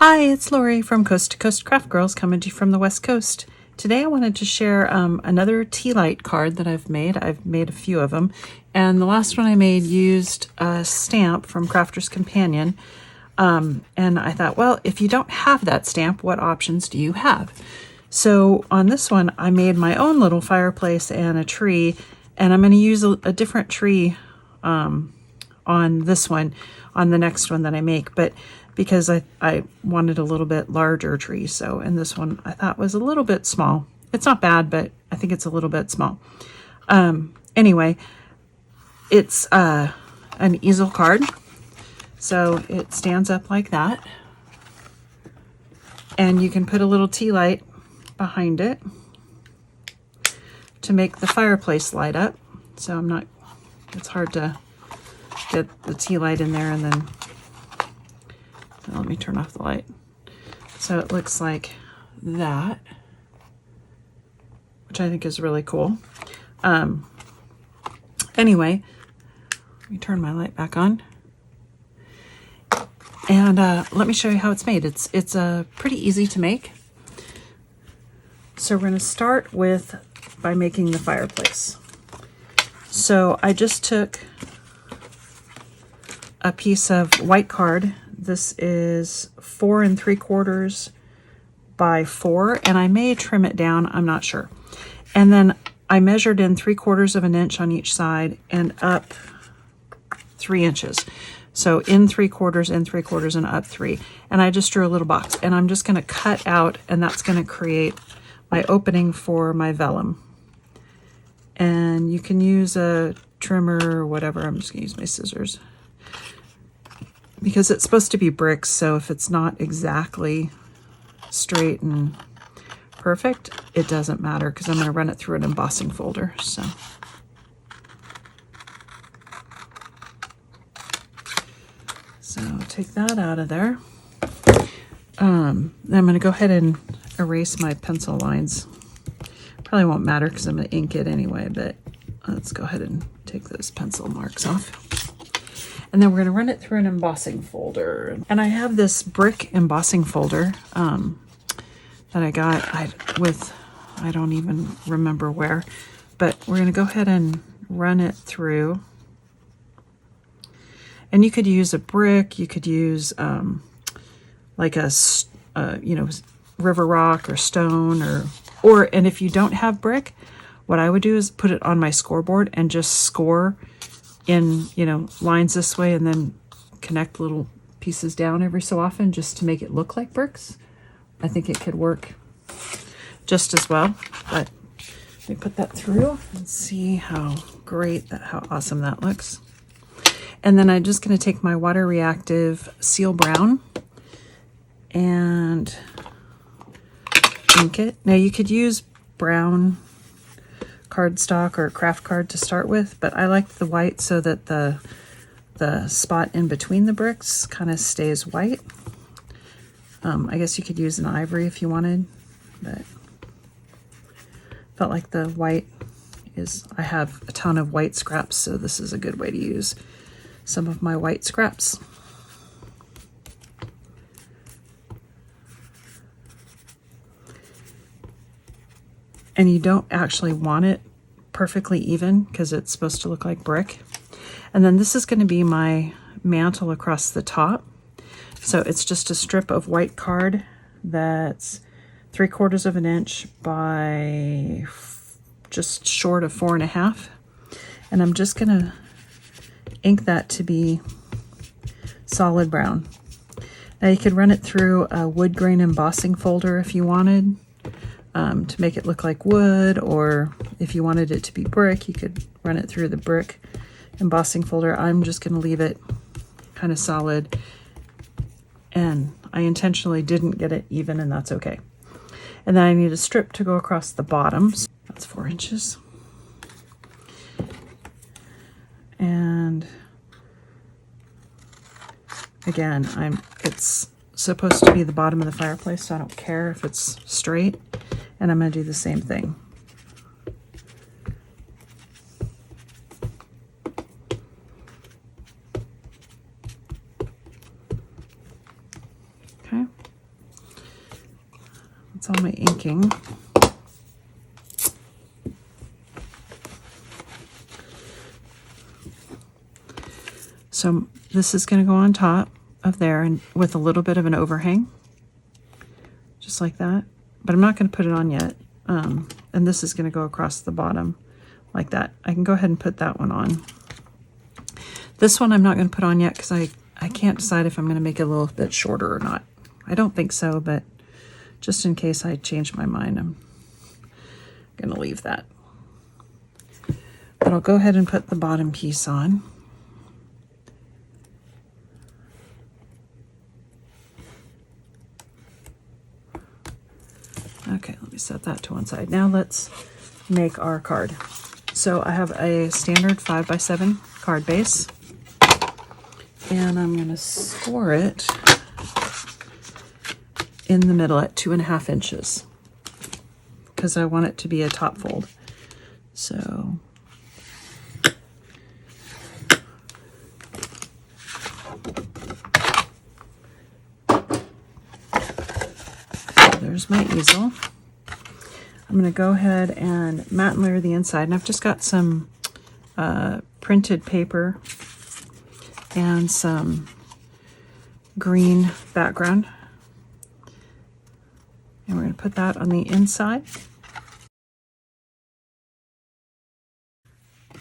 Hi, it's Lori from Coast to Coast Craft Girls coming to you from the West Coast. Today I wanted to share another tea light card that I've made. I've made a few of them, and the last one I made used a stamp from Crafter's Companion. And I thought, well, if you don't have that stamp, what options do you have? So on this one, I made my own little fireplace and a tree, and I'm going to use a different tree on this one, on the next one that I make, but because I wanted a little bit larger tree. So, and this one I thought was a little bit small. It's not bad, but I think it's a little bit small. Anyway, it's an easel card. So it stands up like that. And you can put a little tea light behind it to make the fireplace light up. So it's hard to get the tea light in there and then let me turn off the light. So it looks like that, which I think is really cool. Anyway, let me turn my light back on. And let me show you how it's made. It's pretty easy to make. So we're going to start by making the fireplace. So I just took a piece of white card. This is 4 3/4 by 4, and I may trim it down, I'm not sure. And then I measured in 3/4 of an inch on each side and up 3 inches. So in 3/4, in 3/4, and up 3. And I just drew a little box, and I'm just going to cut out, and that's going to create my opening for my vellum. And you can use a trimmer or whatever. I'm just going to use my scissors, because it's supposed to be bricks, so if it's not exactly straight and perfect, it doesn't matter, because I'm going to run it through an embossing folder. So take that out of there. Then I'm going to go ahead and erase my pencil lines. Probably won't matter because I'm going to ink it anyway, but let's go ahead and take those pencil marks off. And then we're going to run it through an embossing folder. And I have this brick embossing folder that I got I don't even remember where, but we're going to go ahead and run it through. And you could use a brick, you could use like a river rock or stone, and if you don't have brick, what I would do is put it on my scoreboard and just score in, lines this way, and then connect little pieces down every so often just to make it look like bricks. I think it could work just as well, but let me put that through and see how awesome that looks. And then I'm just going to take my water reactive seal brown and ink it. Now you could use brown cardstock or craft card to start with, but I like the white so that the spot in between the bricks kind of stays white. I guess you could use an ivory if you wanted, but felt like the white I have a ton of white scraps, so this is a good way to use some of my white scraps. And you don't actually want it perfectly even because it's supposed to look like brick. And then this is going to be my mantle across the top. So it's just a strip of white card that's 3/4 of an inch by just short of 4.5. And I'm just going to ink that to be solid brown. Now you could run it through a wood grain embossing folder if you wanted. To make it look like wood, or if you wanted it to be brick, you could run it through the brick embossing folder. I'm just going to leave it kind of solid, and I intentionally didn't get it even, and that's okay. And then I need a strip to go across the bottom. So that's 4 inches. And again, it's supposed to be the bottom of the fireplace, so I don't care if it's straight. And I'm going to do the same thing. Okay. all my inking. So this is going to go on top of there and with a little bit of an overhang, just like that. But I'm not going to put it on yet. And this is going to go across the bottom like that. I can go ahead and put that one on. This one I'm not going to put on yet because I can't decide if I'm going to make it a little bit shorter or not. I don't think so, but just in case I change my mind, I'm going to leave that. But I'll go ahead and put the bottom piece on. Okay, let me set that to one side. Now let's make our card. So I have a standard 5x7 card base, and I'm going to score it in the middle at 2.5 inches because I want it to be a top fold. So there's my easel. I'm going to go ahead and matte and layer the inside, and I've just got some printed paper and some green background, and we're going to put that on the inside.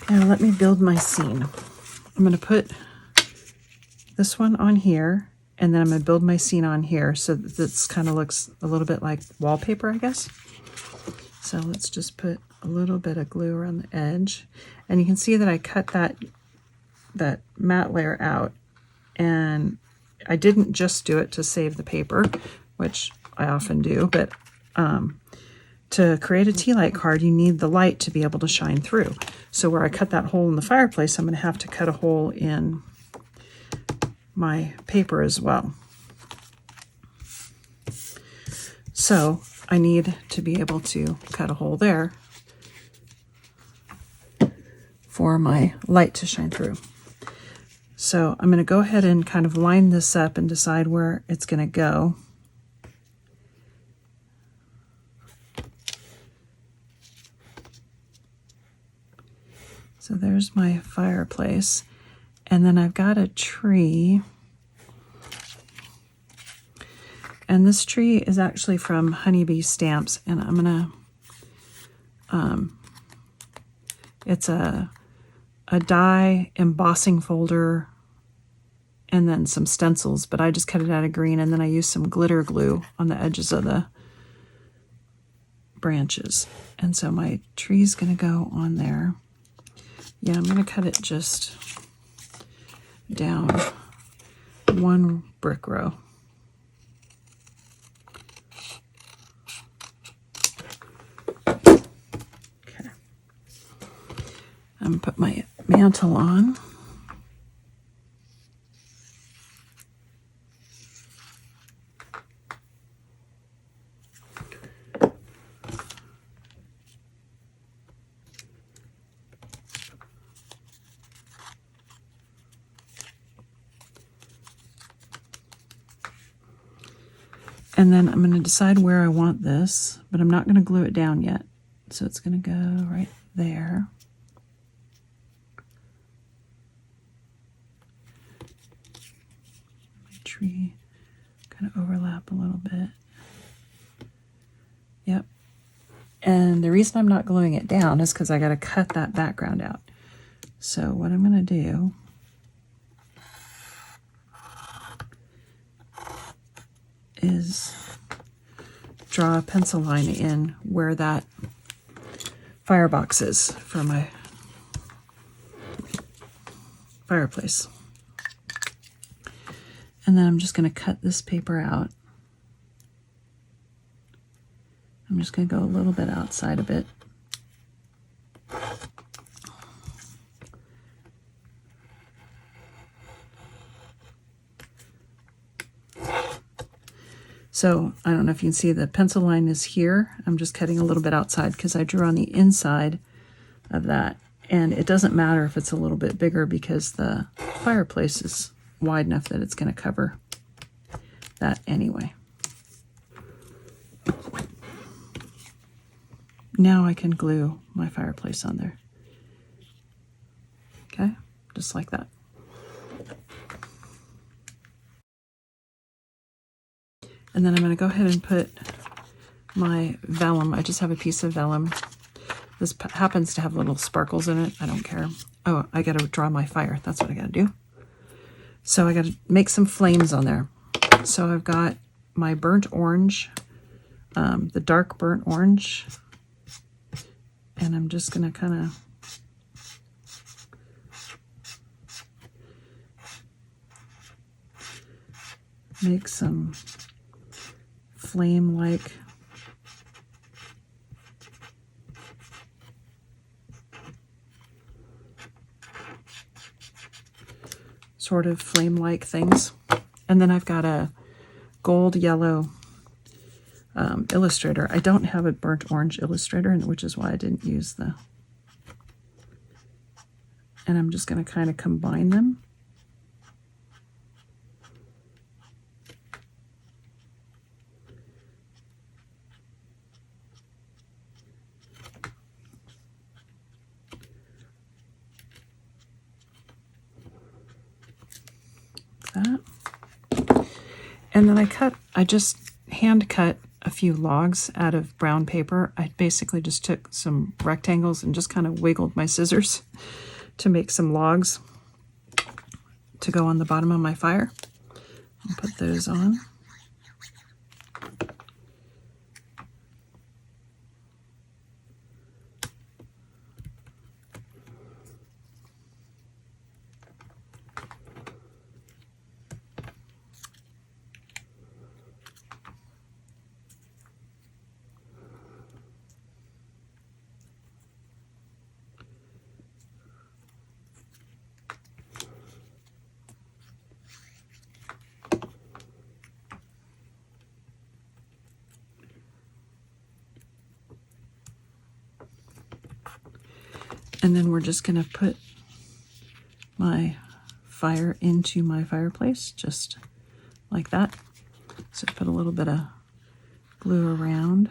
Now let me build my scene. I'm going to put this one on here, and then I'm going to build my scene on here so that this kind of looks a little bit like wallpaper, I guess. So let's just put a little bit of glue around the edge. And you can see that I cut that matte layer out. And I didn't just do it to save the paper, which I often do, but to create a tea light card, you need the light to be able to shine through. So where I cut that hole in the fireplace, I'm going to have to cut a hole in my paper as well. So I need to be able to cut a hole there for my light to shine through. So I'm going to go ahead and kind of line this up and decide where it's going to go. So there's my fireplace. And then I've got a tree. And this tree is actually from Honeybee Stamps. And I'm going to, it's a die embossing folder and then some stencils. But I just cut it out of green. And then I used some glitter glue on the edges of the branches. And so my tree's going to go on there. Yeah, I'm going to cut it just down one brick row. Okay. I'm going to put my mantle on. And then I'm going to decide where I want this, but I'm not going to glue it down yet. So it's going to go right there. My tree kind of overlap a little bit. Yep. And the reason I'm not gluing it down is because I got to cut that background out. So what I'm going to do is draw a pencil line in where that firebox is for my fireplace. And then I'm just going to cut this paper out. I'm just going to go a little bit outside of it. So I don't know if you can see the pencil line is here. I'm just cutting a little bit outside because I drew on the inside of that. And it doesn't matter if it's a little bit bigger because the fireplace is wide enough that it's going to cover that anyway. Now I can glue my fireplace on there. Okay, just like that. And then I'm going to go ahead and put my vellum. I just have a piece of vellum. This happens to have little sparkles in it. I don't care. Oh, I got to draw my fire. That's what I got to do. So I got to make some flames on there. So I've got my burnt orange, the dark burnt orange, and I'm just going to kind of make some flame-like sort of flame-like things. And then I've got a gold yellow illustrator. I don't have a burnt orange illustrator, which is why I didn't use the... And I'm just going to kind of combine them. That. And then I just hand cut a few logs out of brown paper. I basically just took some rectangles and just kind of wiggled my scissors to make some logs to go on the bottom of my fire. I'll put those on. And then we're just going to put my fire into my fireplace, just like that. So put a little bit of glue around.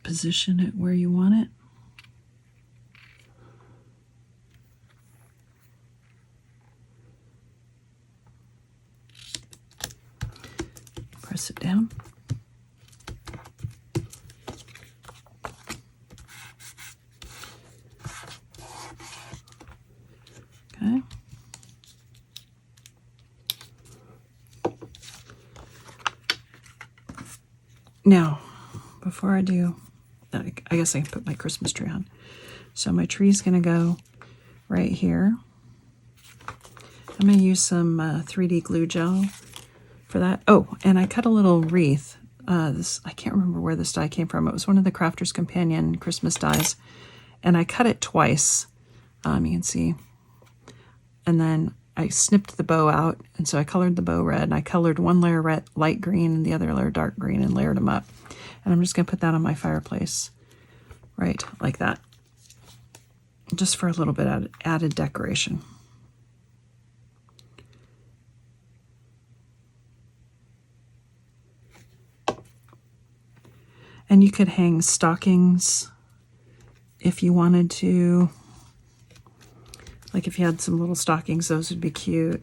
Position it where you want it. Press it down. Okay. Now, before I do, I guess I can put my Christmas tree on. So my tree's going to go right here. I'm going to use some 3D glue gel for that. Oh, and I cut a little wreath. I can't remember where this die came from. It was one of the Crafter's Companion Christmas dies. And I cut it twice. You can see. And then I snipped the bow out. And so I colored the bow red. And I colored one layer red, light green and the other layer dark green and layered them up. And I'm just going to put that on my fireplace. Right, like that. Just for a little bit of added decoration. And you could hang stockings if you wanted to. Like if you had some little stockings, those would be cute.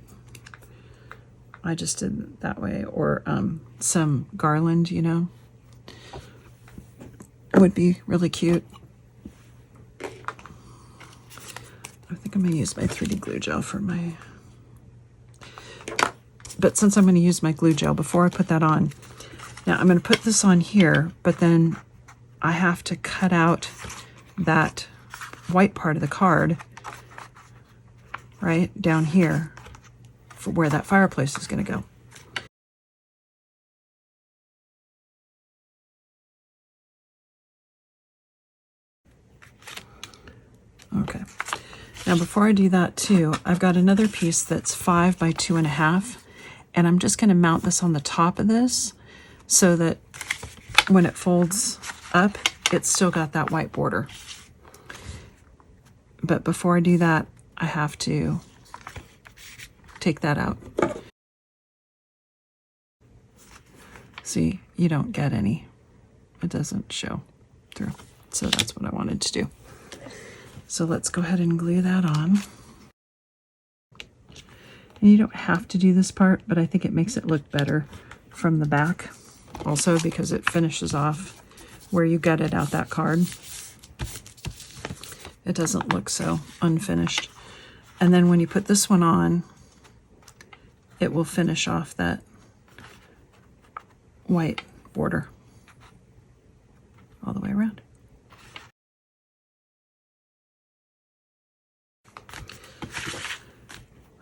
I just did it that way. Or some garland, you know. It would be really cute. I think I'm going to use my 3D glue gel for my... But since I'm going to use my glue gel, before I put that on, now I'm going to put this on here, but then I have to cut out that white part of the card right down here for where that fireplace is going to go. Okay. Now before I do that too, I've got another piece that's 5 by 2.5, and I'm just going to mount this on the top of this so that when it folds up, it's still got that white border. But before I do that, I have to take that out. See, you don't get any. It doesn't show through. So that's what I wanted to do. So let's go ahead and glue that on. And you don't have to do this part, but I think it makes it look better from the back. Also because it finishes off where you gutted out that card. It doesn't look so unfinished. And then when you put this one on, it will finish off that white border all the way around.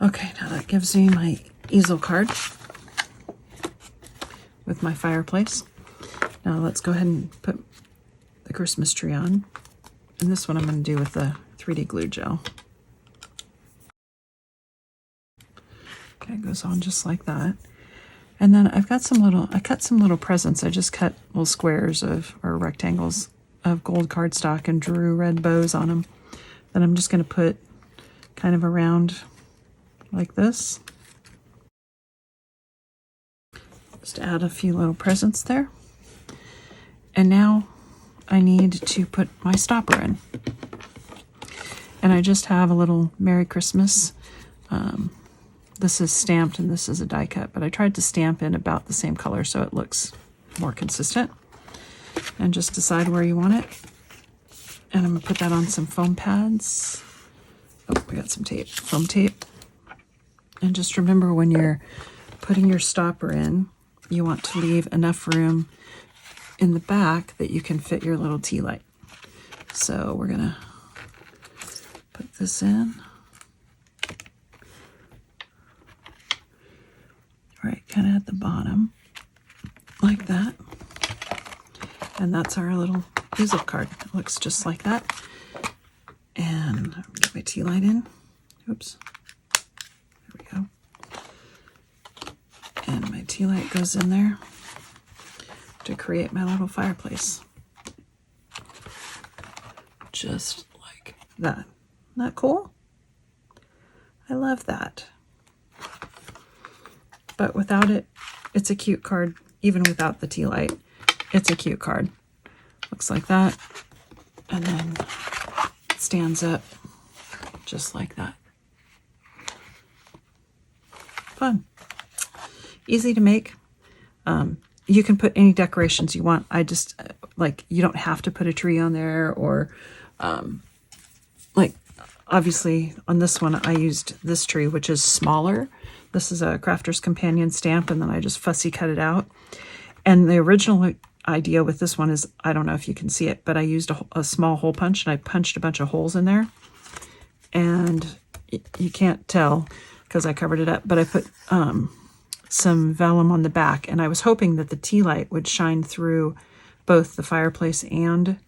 Okay, now that gives me my easel card with my fireplace. Now let's go ahead and put the Christmas tree on. And this one I'm going to do with the 3D glue gel. Okay, it goes on just like that. And then I've got I cut some little presents. I just cut little squares or rectangles of gold cardstock and drew red bows on them. Then I'm just going to put kind of around like this. Just add a few little presents there. And now I need to put my stopper in. And I just have a little Merry Christmas. This is stamped and this is a die cut, but I tried to stamp in about the same color so it looks more consistent. And just decide where you want it. And I'm going to put that on some foam pads. Oh, we got some tape, foam tape. And just remember when you're putting your stopper in, you want to leave enough room in the back that you can fit your little tea light. So we're gonna put this in. Right, kind of at the bottom, like that. And that's our little easel card. It looks just like that. And get my tea light in. Oops. There we go. And my tea light goes in there to create my little fireplace. Just like that. Isn't that cool? I love that. But without it, it's a cute card. Even without the tea light, it's a cute card. Looks like that. And then it stands up just like that. Fun. Easy to make. You can put any decorations you want. I just, like, you don't have to put a tree on there or, like, obviously on this one I used this tree, which is smaller. This is a Crafter's Companion stamp, and then I just fussy cut it out. And the original idea with this one is, I don't know if you can see it, but I used a small hole punch, and I punched a bunch of holes in there. And you can't tell because I covered it up, but I put some vellum on the back, and I was hoping that the tea light would shine through both the fireplace and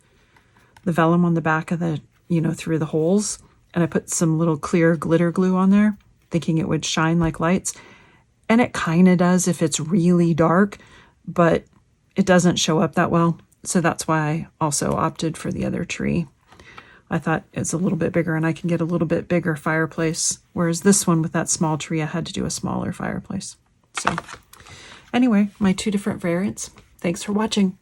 the vellum on the back of the, through the holes. And I put some little clear glitter glue on there, thinking it would shine like lights. And it kind of does if it's really dark, but it doesn't show up that well. So that's why I also opted for the other tree. I thought it's a little bit bigger and I can get a little bit bigger fireplace. Whereas this one with that small tree, I had to do a smaller fireplace. So anyway, my two different variants. Thanks for watching.